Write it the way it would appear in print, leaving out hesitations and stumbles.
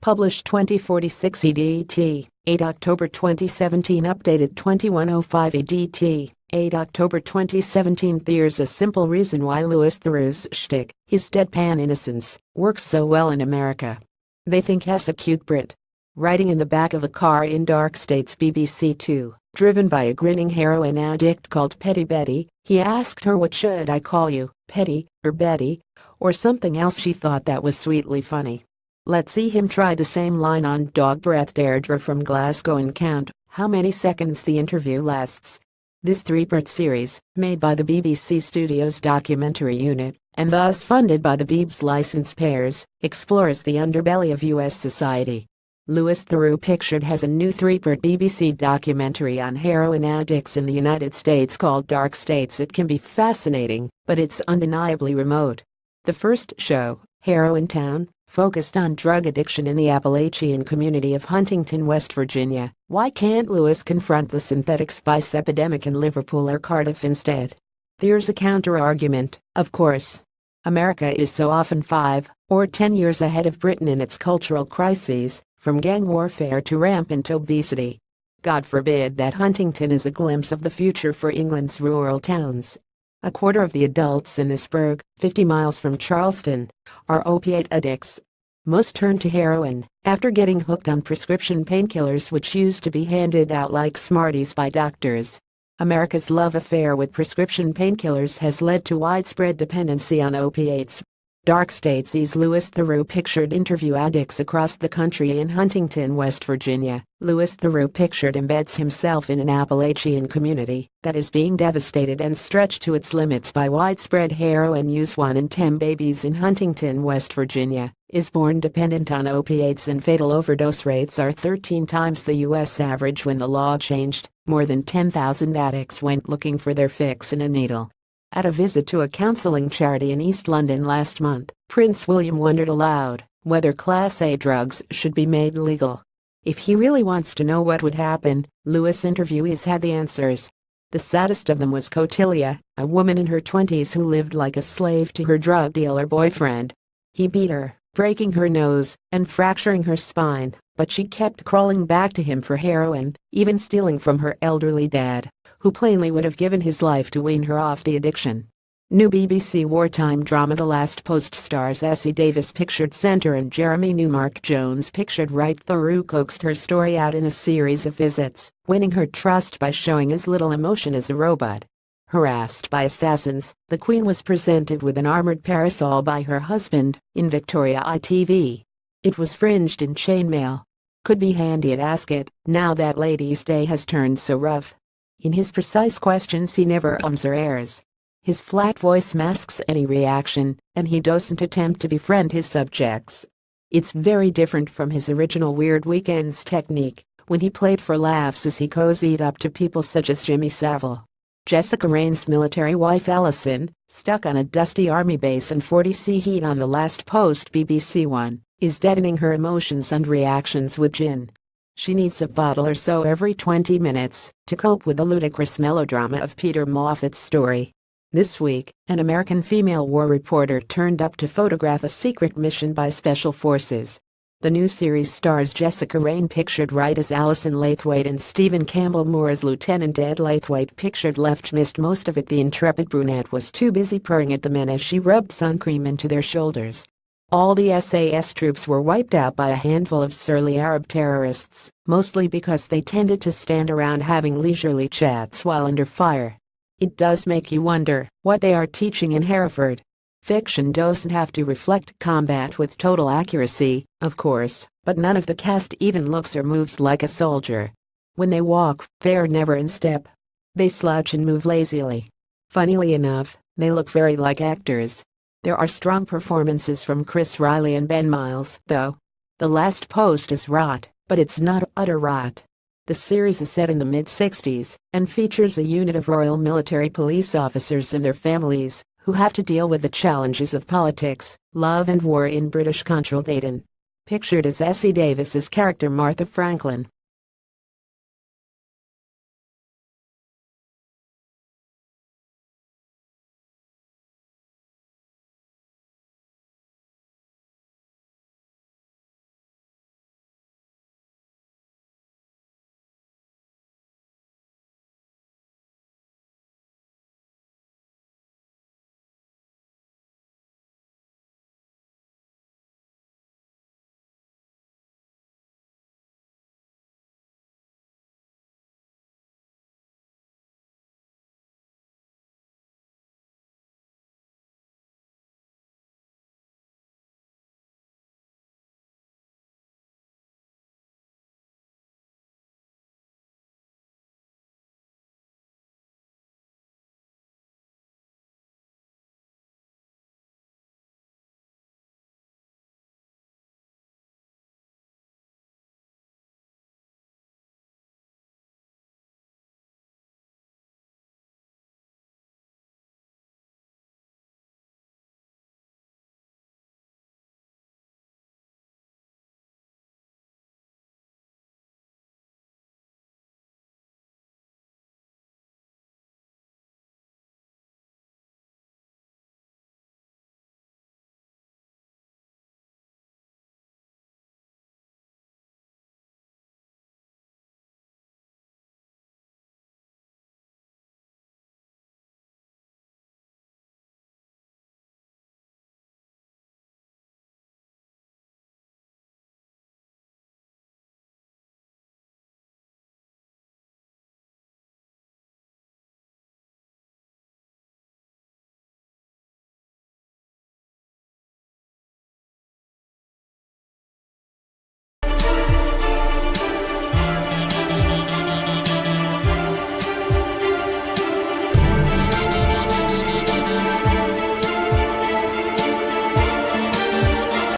Published 2046 EDT, 8 October 2017. Updated 2105 EDT, 8 October 2017. There's a simple reason why Louis Theroux's shtick, his deadpan innocence, works so well in America. They think he's a cute Brit. Riding in the back of a car in Dark State's BBC Two, driven by a grinning heroin addict called Petty Betty, he asked her, "What should I call you, Petty, or Betty, or something else?" She thought that was sweetly funny. Let's see him try the same line on Dog Breath Deirdre from Glasgow and count how many seconds the interview lasts. This three-part series, made by the BBC Studios documentary unit, and thus funded by the Beebs license payers, explores the underbelly of U.S. society. Louis Theroux Pictured has a new three-part BBC documentary on heroin addicts in the United States called Dark States. It can be fascinating, but it's undeniably remote. The first show, Heroin Town, focused on drug addiction in the Appalachian community of Huntington, West Virginia. Why can't Louis confront the synthetic spice epidemic in Liverpool or Cardiff instead? There's a counter-argument, of course. America is so often 5 or 10 years ahead of Britain in its cultural crises, from gang warfare to rampant obesity. God forbid that Huntington is a glimpse of the future for England's rural towns. A quarter of the adults in this burg, 50 miles from Charleston, are opiate addicts. Most turn to heroin after getting hooked on prescription painkillers which used to be handed out like Smarties by doctors. America's love affair with prescription painkillers has led to widespread dependency on opiates. Dark States sees Louis Theroux Pictured interview addicts across the country in Huntington, West Virginia. Louis Theroux Pictured embeds himself in an Appalachian community that is being devastated and stretched to its limits by widespread heroin use. 1 in 10 babies in Huntington, West Virginia, is born dependent on opiates, and fatal overdose rates are 13 times the U.S. average. When the law changed, more than 10,000 addicts went looking for their fix in a needle. At a visit to a counseling charity in East London last month, Prince William wondered aloud whether Class A drugs should be made legal. If he really wants to know what would happen, Louis interviewees had the answers. The saddest of them was Cotilia, a woman in her 20s who lived like a slave to her drug dealer boyfriend. He beat her, breaking her nose and fracturing her spine, but she kept crawling back to him for heroin, even stealing from her elderly dad, who plainly would have given his life to wean her off the addiction. New BBC wartime drama The Last Post stars Essie Davis Pictured Center and Jeremy Newmark Jones Pictured Right. Theroux coaxed her story out in a series of visits, winning her trust by showing as little emotion as a robot. Harassed by assassins, the Queen was presented with an armored parasol by her husband, in Victoria ITV. It was fringed in chainmail. Could be handy at Ascot, now that Lady's Day has turned so rough. In his precise questions he never ums or errs. His flat voice masks any reaction, and he doesn't attempt to befriend his subjects. It's very different from his original Weird Weekends technique, when he played for laughs as he cozied up to people such as Jimmy Savile. Jessica Rain's military wife Alison, stuck on a dusty army base in 40°C heat on The Last Post BBC One, is deadening her emotions and reactions with gin. She needs a bottle or so every 20 minutes to cope with the ludicrous melodrama of Peter Moffat's story. This week, an American female war reporter turned up to photograph a secret mission by Special Forces. The new series stars Jessica Rain Pictured Right as Alison Laithwaite and Stephen Campbell Moore as Lieutenant Ed Laithwaite Pictured Left missed most of it. The intrepid brunette was too busy purring at the men as she rubbed sun cream into their shoulders. All the SAS troops were wiped out by a handful of surly Arab terrorists, mostly because they tended to stand around having leisurely chats while under fire. It does make you wonder what they are teaching in Hereford. Fiction doesn't have to reflect combat with total accuracy, of course, but none of the cast even looks or moves like a soldier. When they walk, they're never in step. They slouch and move lazily. Funnily enough, they look very like actors. There are strong performances from Chris Riley and Ben Miles, though. The Last Post is rot, but it's not utter rot. The series is set in the mid-60s and features a unit of Royal Military Police officers and their families who have to deal with the challenges of politics, love and war in British-controlled Aden. Pictured as Essie Davis's character Martha Franklin,